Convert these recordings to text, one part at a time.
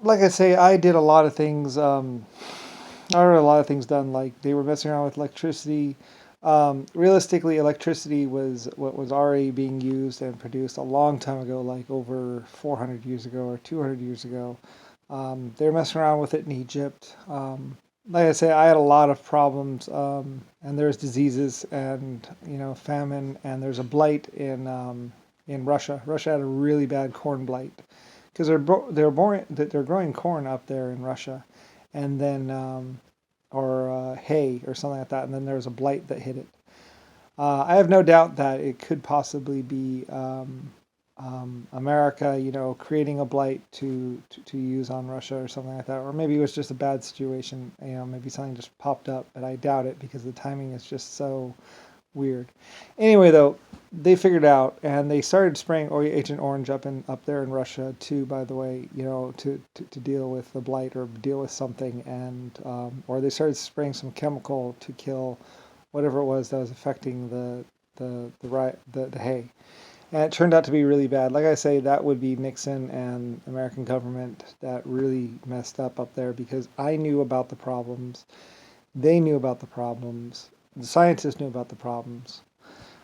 like I say, I did a lot of things. I heard a lot of things done. Like they were messing around with electricity. Realistically, electricity was what was already being used and produced a long time ago, like over 400 years ago or 200 years ago. They were messing around with it in Egypt. Like I say, I had a lot of problems, and there's diseases and famine, and there's a blight in Russia. Russia had a really bad corn blight because they're growing corn up there in Russia, and then or hay or something like that, and then there was a blight that hit it. I have no doubt that it could possibly be America, creating a blight to use on Russia or something like that, or maybe it was just a bad situation. Maybe something just popped up, but I doubt it because the timing is just so weird. Anyway, though, they figured out and they started spraying Agent Orange up there in Russia too. By the way, to deal with the blight or deal with something, and or they started spraying some chemical to kill whatever it was that was affecting the hay. And it turned out to be really bad. Like I say, that would be Nixon and American government that really messed up there because I knew about the problems. They knew about the problems. The scientists knew about the problems.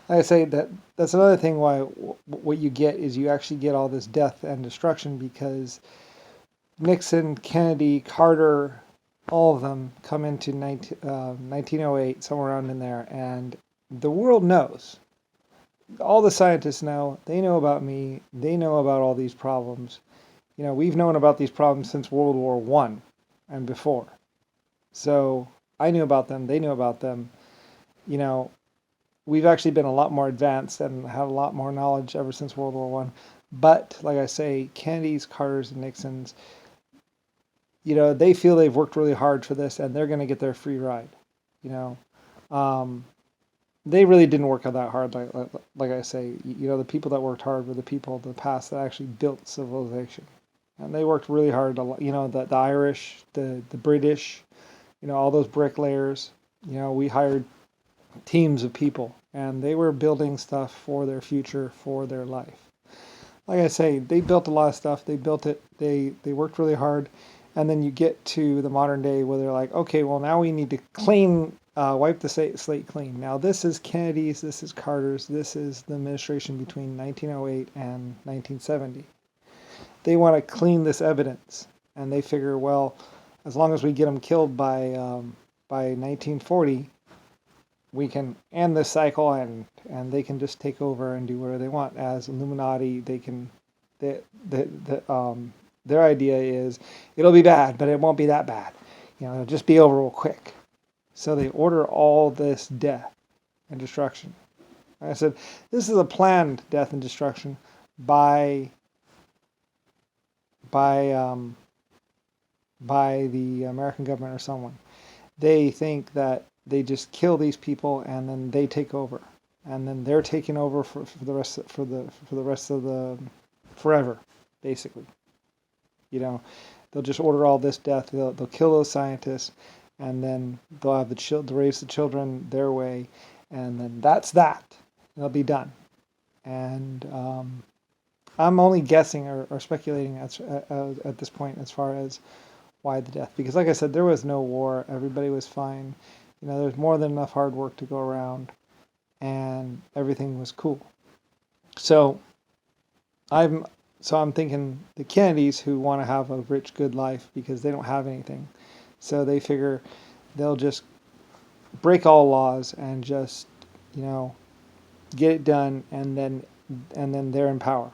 Like I say, that's another thing why what you get is you actually get all this death and destruction because Nixon, Kennedy, Carter, all of them come into 1908, somewhere around in there, and the world knows. All the scientists know. They know about me. They know about all these problems. We've known about these problems since World War One and before. So I knew about them. They knew about them. You know, we've actually been a lot more advanced and had a lot more knowledge ever since World War One. But like I say, Kennedy's, Carter's, and Nixon's, they feel they've worked really hard for this and they're going to get their free ride. You know, um, they really didn't work out that hard. Like I say, the people that worked hard were the people of the past that actually built civilization, and they worked really hard. The Irish, the British, all those bricklayers. We hired teams of people, and they were building stuff for their future, for their life. Like I say, they built a lot of stuff. They built it. They worked really hard, and then you get to the modern day where they're like, okay, well now we need to wipe the slate clean. Now this is Kennedy's, this is Carter's, this is the administration between 1908 and 1970. They want to clean this evidence, and they figure, well, as long as we get them killed by 1940, we can end this cycle and they can just take over and do whatever they want. As Illuminati, they can their idea is it'll be bad, but it won't be that bad. It'll just be over real quick. So they order all this death and destruction. Like I said, this is a planned death and destruction by by um, by the American government or someone. They think that they just kill these people and then they take over, and then they're taking over for the rest of the forever, basically. You know, they'll just order all this death. They'll kill those scientists, and then they'll have they'll raise the children their way, and then that's that. They'll be done. And I'm only guessing or speculating at this point as far as why the death. Because, like I said, there was no war. Everybody was fine. There's more than enough hard work to go around, and everything was cool. So I'm I'm thinking the Kennedys who want to have a rich, good life because they don't have anything. So they figure they'll just break all laws and just you know get it done, and then they're in power.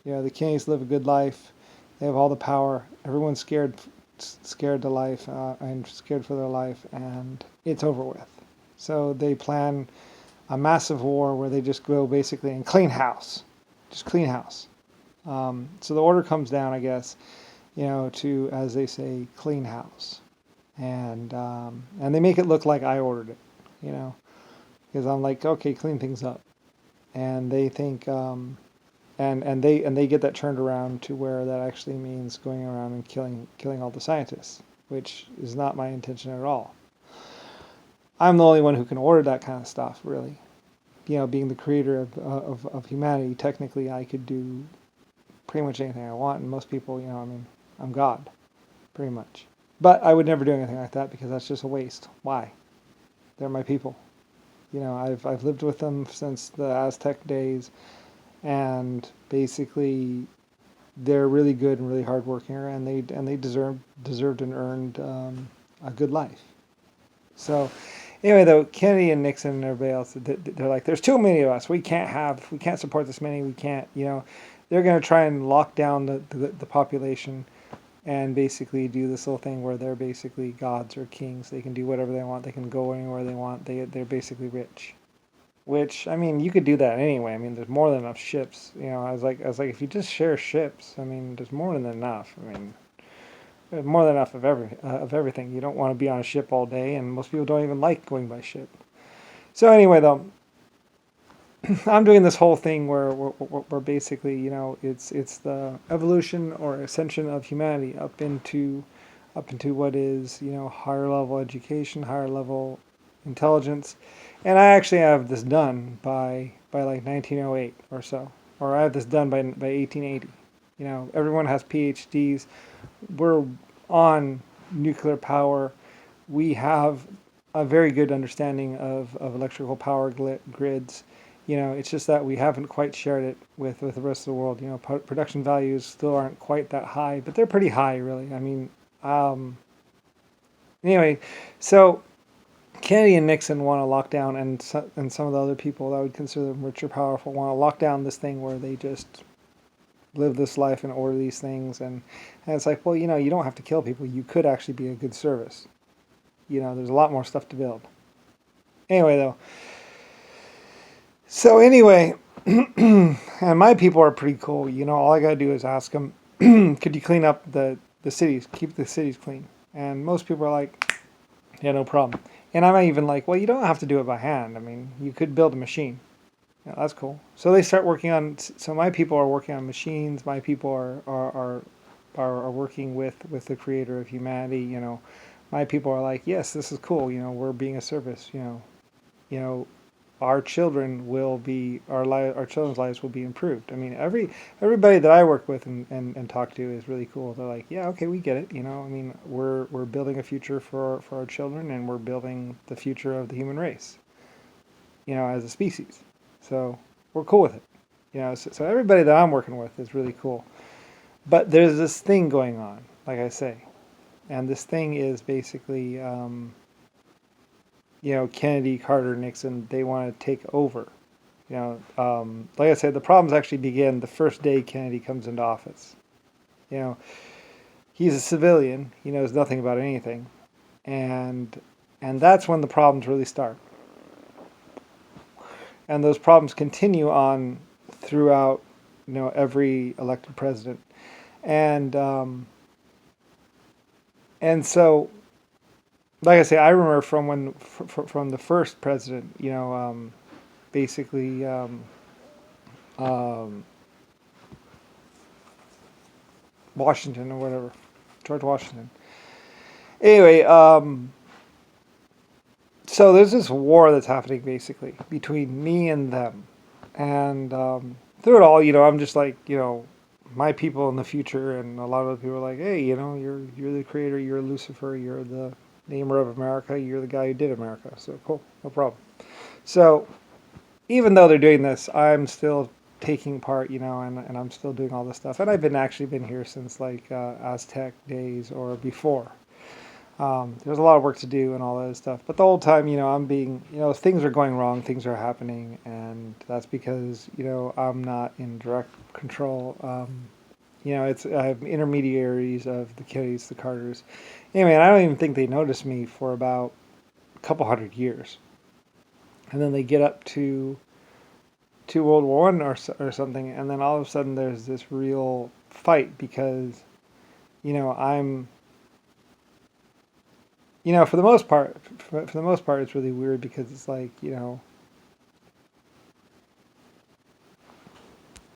The Kennedys live a good life. They have all the power. Everyone's scared to life and scared for their life, and it's over with. So they plan a massive war where they just go basically and clean house, just clean house. So the order comes down, I guess, to, as they say, clean house, and they make it look like I ordered it, you know, because I'm like, okay, clean things up, and they think, and they get that turned around to where that actually means going around and killing all the scientists, which is not my intention at all. I'm the only one who can order that kind of stuff, really. Being the creator of humanity, technically I could do pretty much anything I want, and most people, I mean, I'm God, pretty much. But I would never do anything like that because that's just a waste. Why? They're my people. I've lived with them since the Aztec days, and basically they're really good and really hardworking, and they deserved and earned a good life. So anyway, though, Kennedy and Nixon and everybody else, they're like, there's too many of us. We can't support this many. We can't, they're going to try and lock down the population and basically do this little thing where they're basically gods or kings. They can do whatever they want. They can go anywhere they want. They're basically rich. Which, I mean, you could do that anyway. I mean, there's more than enough ships. I was like, if you just share ships, I mean, there's more than enough. I mean, there's more than enough of everything. You don't want to be on a ship all day, and most people don't even like going by ship. So anyway, though, I'm doing this whole thing where basically, it's the evolution or ascension of humanity up into what is, higher level education, higher level intelligence. And I actually have this done by like 1908 or so, or I have this done by 1880. Everyone has PhDs. We're on nuclear power. We have a very good understanding of electrical power grids. It's just that we haven't quite shared it with the rest of the world. Production values still aren't quite that high, but they're pretty high, really. I mean, anyway, so Kennedy and Nixon want to lock down, and some of the other people that I would consider them rich or powerful want to lock down this thing where they just live this life and order these things. And it's like, well, you don't have to kill people. You could actually be a good service. There's a lot more stuff to build. Anyway, though. So anyway, and my people are pretty cool. All I got to do is ask them, could you clean up the cities, keep the cities clean? And most people are like, yeah, no problem. And I'm even like, well, you don't have to do it by hand. I mean, you could build a machine. That's cool. So they start working on. So my people are working on machines. My people are working with the creator of humanity. My people are like, yes, this is cool. We're being a service. Our children will be our children's lives will be improved. I mean, everybody that I work with and talk to is really cool. They're like, yeah, okay, we get it. I mean, we're building a future for our children, and we're building the future of the human race. As a species. So we're cool with it. So everybody that I'm working with is really cool. But there's this thing going on, like I say, and this thing is basically. Kennedy, Carter, Nixon, they want to take over. Like I said, the problems actually begin the first day Kennedy comes into office. He's a civilian. He knows nothing about anything. And that's when the problems really start. And those problems continue on throughout, every elected president. And so, like I say, I remember from the first president, basically, Washington or whatever, George Washington. Anyway, so there's this war that's happening basically between me and them, and through it all, I'm just like, my people in the future, and a lot of people are like, hey, you're the creator, you're Lucifer, you're the namer of America, you're the guy who did America. So cool, no problem. So even though they're doing this, I'm still taking part, and I'm still doing all this stuff. And I've been here since like Aztec days or before. There's a lot of work to do and all that stuff. But the whole time, I'm being, things are going wrong, things are happening, and that's because, I'm not in direct control. I have intermediaries of the Kennedys, the Carters. Anyway, I don't even think they noticed me for about a couple hundred years. And then they get up to World War I or something, and then all of a sudden there's this real fight because, I'm, for the most part, it's really weird because it's like,